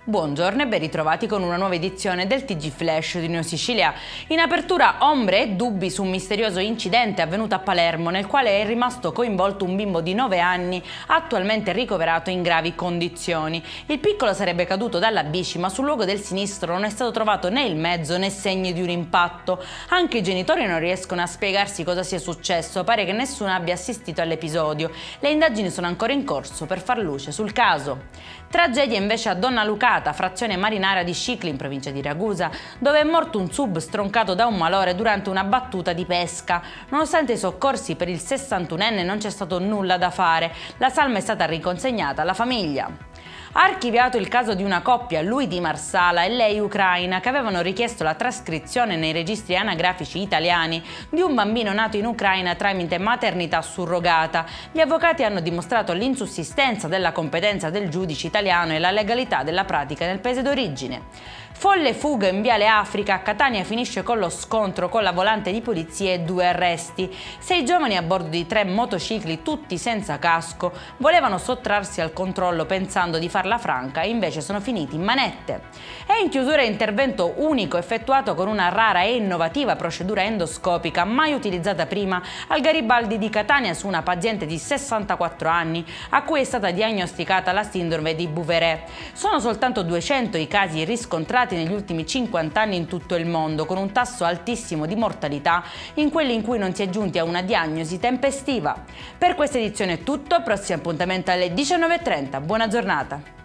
Buongiorno e ben ritrovati con una nuova edizione del TG Flash di Neo Sicilia. In apertura ombre e dubbi su un misterioso incidente avvenuto a Palermo nel quale è rimasto coinvolto un bimbo di 9 anni attualmente ricoverato in gravi condizioni. Il piccolo sarebbe caduto dalla bici ma sul luogo del sinistro non è stato trovato né il mezzo né segni di un impatto. Anche i genitori non riescono a spiegarsi cosa sia successo, pare che nessuno abbia assistito all'episodio. Le indagini sono ancora in corso per far luce sul caso. Tragedia invece a Donna Lucata, frazione marinara di Scicli in provincia di Ragusa, dove è morto un sub stroncato da un malore durante una battuta di pesca. Nonostante i soccorsi, per il 61enne non c'è stato nulla da fare. La salma è stata riconsegnata alla famiglia. Ha archiviato il caso di una coppia, lui di Marsala e lei ucraina, che avevano richiesto la trascrizione nei registri anagrafici italiani di un bambino nato in Ucraina tramite maternità surrogata. Gli avvocati hanno dimostrato l'insussistenza della competenza del giudice italiano e la legalità della pratica nel paese d'origine. Folle fuga in Viale Africa, a Catania finisce con lo scontro con la volante di polizia e 2 arresti. 6 giovani a bordo di 3 motocicli, tutti senza casco, volevano sottrarsi al controllo pensando di farla franca e invece sono finiti in manette. E in chiusura intervento unico effettuato con una rara e innovativa procedura endoscopica mai utilizzata prima al Garibaldi di Catania su una paziente di 64 anni a cui è stata diagnosticata la sindrome di Bouveret. Sono soltanto 200 i casi riscontrati negli ultimi 50 anni in tutto il mondo, con un tasso altissimo di mortalità in quelli in cui non si è giunti a una diagnosi tempestiva. Per questa edizione è tutto, prossimo appuntamento alle 19:30. Buona giornata!